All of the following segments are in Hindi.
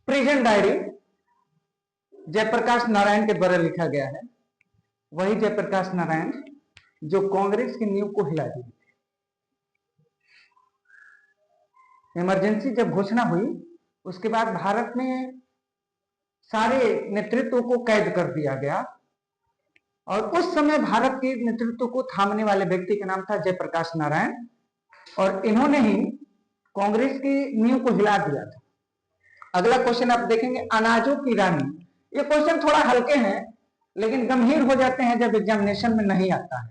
प्रिजन डायरी जयप्रकाश नारायण के द्वारा लिखा गया है। वही जयप्रकाश नारायण जो कांग्रेस की नींव को हिला दिए थे। इमरजेंसी जब घोषणा हुई उसके बाद भारत में सारे नेतृत्व को कैद कर दिया गया और उस समय भारत के नेतृत्व को थामने वाले व्यक्ति का नाम था जयप्रकाश नारायण और इन्होंने ही कांग्रेस की नींव को हिला दिया था। अगला क्वेश्चन आप देखेंगे, अनाजों की रानी। ये क्वेश्चन थोड़ा हल्के हैं लेकिन गंभीर हो जाते हैं जब एग्जामिनेशन में नहीं आता है,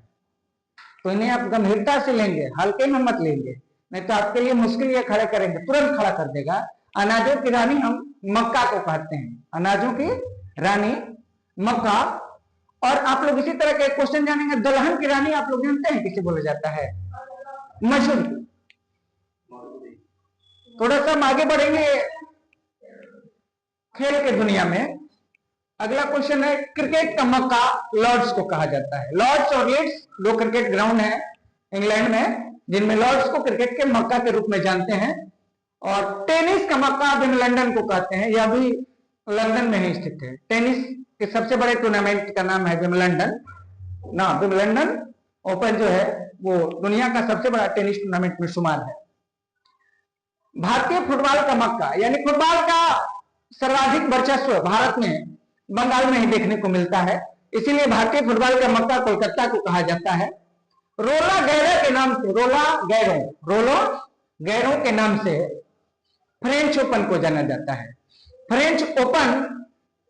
तो इन्हें आप गंभीरता से लेंगे, हल्के में मत लेंगे, नहीं तो आपके लिए मुश्किल ये खड़े करेंगे, तुरंत खड़ा कर देगा। अनाजों की रानी हम मक्का को कहते हैं, अनाजों की रानी मक्का। और आप लोग इसी तरह के क्वेश्चन जानेंगे, दलहन की रानी आप लोग जानते हैं किसे बोला जाता है? मसूर। थोड़ा सा हम आगे बढ़ेंगे खेल के दुनिया में। अगला क्वेश्चन है, क्रिकेट का मक्का लॉर्ड्स को कहा जाता है। लॉर्ड्स और लीड्स दो क्रिकेट ग्राउंड है इंग्लैंड में, जिनमें लॉर्ड्स को क्रिकेट के मक्का के रूप में जानते हैं। और टेनिस का मक्का विंबलडन को कहते हैं, यह भी लंदन में ही स्थित है। टेनिस के सबसे बड़े टूर्नामेंट का नाम है विंबलडन ना, विंबलडन ओपन जो है वो दुनिया का सबसे बड़ा टेनिस टूर्नामेंट में शुमार है। भारतीय फुटबॉल का मक्का, यानी फुटबॉल का सर्वाधिक वर्चस्व भारत में बंगाल में ही देखने को मिलता है, इसीलिए भारतीय फुटबॉल का मक्का कोलकाता को कहा जाता है। रोला गैरो के नाम से, रोलो गैरो के नाम से फ्रेंच ओपन को जाना जाता है। फ्रेंच ओपन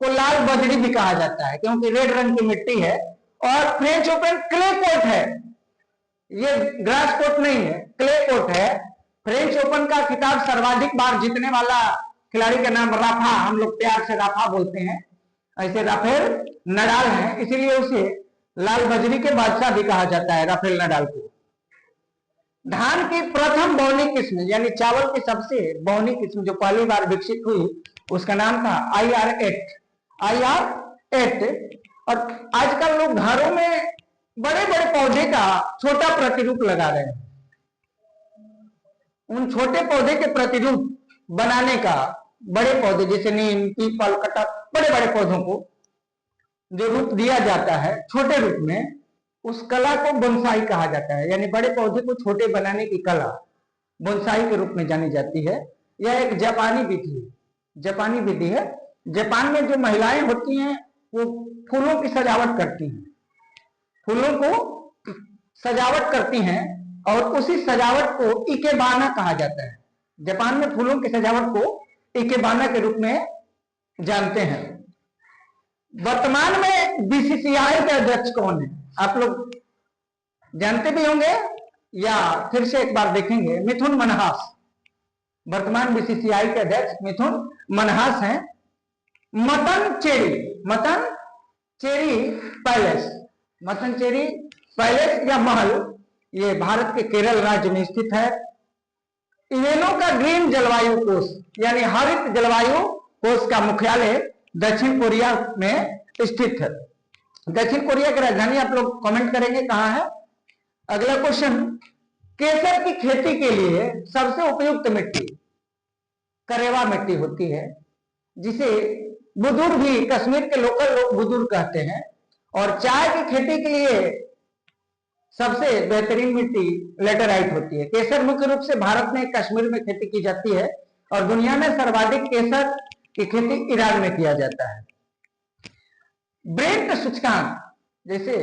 को लाल बजरी भी कहा जाता है क्योंकि रेड रंग की मिट्टी है। और फ्रेंच ओपन क्ले कोर्ट है, ये ग्रास कोर्ट नहीं है, क्ले कोर्ट है। फ्रेंच ओपन का खिताब सर्वाधिक बार जीतने वाला खिलाड़ी का नाम राफा, हम लोग प्यार से राफा बोलते हैं, ऐसे राफेल नडाल है, इसीलिए उसे लाल बजरी के बादशाह भी कहा जाता है, राफेल नडाल को। धान की प्रथम बौनी किस्म, यानी चावल की सबसे बौनी किस्म जो पहली बार विकसित हुई, उसका नाम था IR8। और आजकल लोग घरों में बड़े बड़े पौधे का छोटा प्रतिरूप लगा रहे हैं। उन छोटे पौधे के प्रतिरूप बनाने का, बड़े पौधे जैसे नीम, पीपल, कटहल, बड़े बड़े पौधों को जो रूप दिया जाता है छोटे रूप में, उस कला को बोनसाई कहा जाता है। यानी बड़े पौधे को छोटे बनाने की कला बोनसाई के रूप में जानी जाती है। यह एक जापानी विधि है। जापान में जो महिलाएं होती हैं वो फूलों की सजावट करती हैं, फूलों को सजावट करती हैं और उसी सजावट को इकेबाना कहा जाता है। जापान में फूलों की सजावट को इकेबाना के रूप में जानते हैं। वर्तमान में बीसीसीआई के अध्यक्ष कौन है? आप लोग जानते भी होंगे या फिर से एक बार देखेंगे, मिथुन मनहास। वर्तमान बीसीसीआई के अध्यक्ष मिथुन मनहास हैं। मत्तन चेरी पैलेस या महल, ये भारत के केरल राज्य में स्थित है। इवेनो का ग्रीन जलवायु कोष, यानी हरित जलवायु कोष का मुख्यालय दक्षिण कोरिया में स्थित है। दक्षिण कोरिया की राजधानी आप लोग कमेंट करेंगे कहां है। अगला क्वेश्चन, केसर की खेती के लिए सबसे उपयुक्त मिट्टी करेवा मिट्टी होती है, जिसे बुदुर भी, कश्मीर के लोकल लोग बुदुर कहते हैं। और चाय की खेती के लिए सबसे बेहतरीन मिट्टी लेटराइट होती है। केसर मुख्य रूप से भारत में कश्मीर में खेती की जाती है और दुनिया में सर्वाधिक केसर की खेती ईरान में किया जाता है। ब्रेंट सूचकांक, जैसे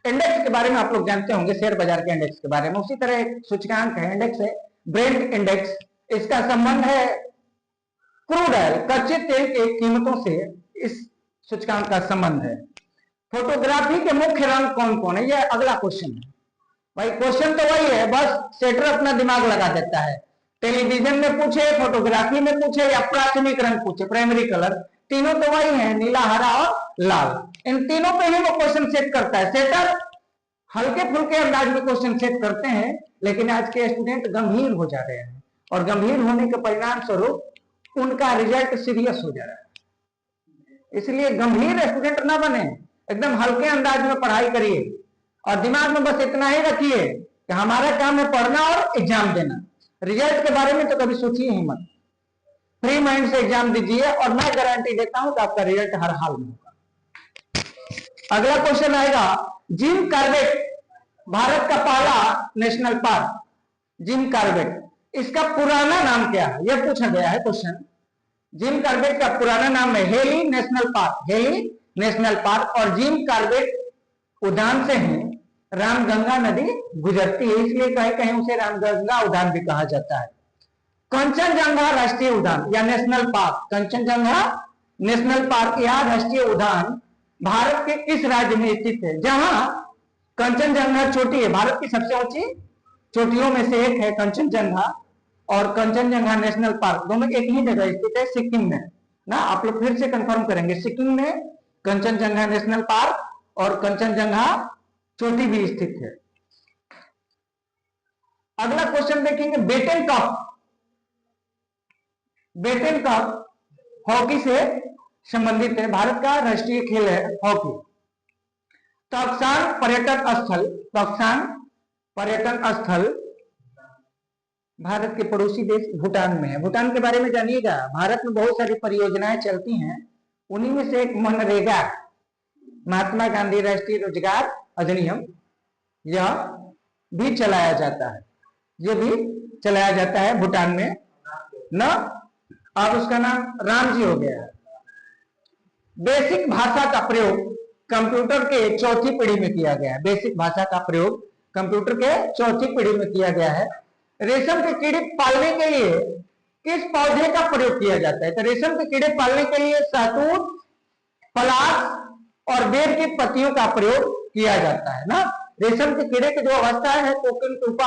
इंडेक्स के बारे में आप लोग जानते होंगे, शेयर बाजार के इंडेक्स के बारे में, उसी तरह एक सूचकांक है, इंडेक्स है ब्रेंट इंडेक्स। इसका संबंध है क्रूड ऑयल, कच्चे तेल की कीमतों से इस सूचकांक का संबंध है। फोटोग्राफी के मुख्य रंग कौन कौन है? यह अगला क्वेश्चन है भाई। क्वेश्चन तो वही है, बस सेटर अपना दिमाग लगा देता है। टेलीविजन में पूछे, फोटोग्राफी में पूछे या प्राथमिक रंग पूछे, प्राइमरी कलर, तीनों तो वही है, नीला, हरा और लाल। इन तीनों पे ही वो क्वेश्चन सेट करता है। सेटर हल्के फुल्के अंदाज में क्वेश्चन सेट करते हैं, लेकिन आज के स्टूडेंट गंभीर हो जा रहे हैं और गंभीर होने के परिणाम स्वरूप उनका रिजल्ट सीरियस हो जा रहा है। इसलिए गंभीर स्टूडेंट ना बने, एकदम हल्के अंदाज में पढ़ाई करिए और दिमाग में बस इतना ही रखिए कि हमारा काम है पढ़ना और एग्जाम देना। रिजल्ट के बारे में तो कभी सोचिए ही मत। फ्री माइंड से एग्जाम दीजिए और मैं गारंटी देता हूं कि आपका रिजल्ट हर हाल में होगा। अगला क्वेश्चन आएगा, जिम कॉर्बेट भारत का पहला नेशनल पार्क, जिम कॉर्बेट, इसका पुराना नाम क्या है, यह पूछा गया है क्वेश्चन। जिम कॉर्बेट का पुराना नाम है heli national park, heli national park, और जिम कॉर्बेट उद्यान से ही रामगंगा नदी गुजरती है, इसलिए कहीं कहीं उसे रामगंगा उद्यान भी कहा जाता है। कंचनजंगा राष्ट्रीय उद्यान या national park, Kanchenjunga national park या राष्ट्रीय उद्यान भारत के किस राज्य में स्थित है? जहां कंचनजंगा चोटी है, भारत की सबसे ऊंची चोटियों में से एक है कंचनजंगा, और कंचनजंगा नेशनल पार्क दोनों एक ही जगह स्थित है, सिक्किम में ना। आप लोग फिर से कंफर्म करेंगे, सिक्किम में कंचनजंगा नेशनल पार्क और कंचनजंगा चोटी भी स्थित है। अगला क्वेश्चन देखेंगे, Beighton Cup, Beighton Cup hockey से संबंधित है, भारत का राष्ट्रीय खेल है हॉकी। तोकसान पर्यटन स्थल, तोकसान पर्यटन स्थल भारत के पड़ोसी देश भूटान में है। भूटान के बारे में जानिएगा, भारत में बहुत सारी परियोजनाएं चलती हैं, उन्हीं में से एक मनरेगा, महात्मा गांधी राष्ट्रीय रोजगार अधिनियम, यह भी चलाया जाता है, यह भी चलाया जाता है भूटान में ना। अब उसका नाम रामजी हो गया है। बेसिक भाषा का प्रयोग कंप्यूटर के चौथी पीढ़ी में किया गया है, बेसिक भाषा का प्रयोग कंप्यूटर के चौथी पीढ़ी में किया गया है। रेशम के कीड़े पालने के लिए किस पौधे का प्रयोग किया जाता है? तो रेशम के कीड़े पालने के लिए शहतूत, पलाश और बेर की पत्तियों का प्रयोग किया जाता है ना। रेशम के कीड़े की जो अवस्था है कोकून के ऊपर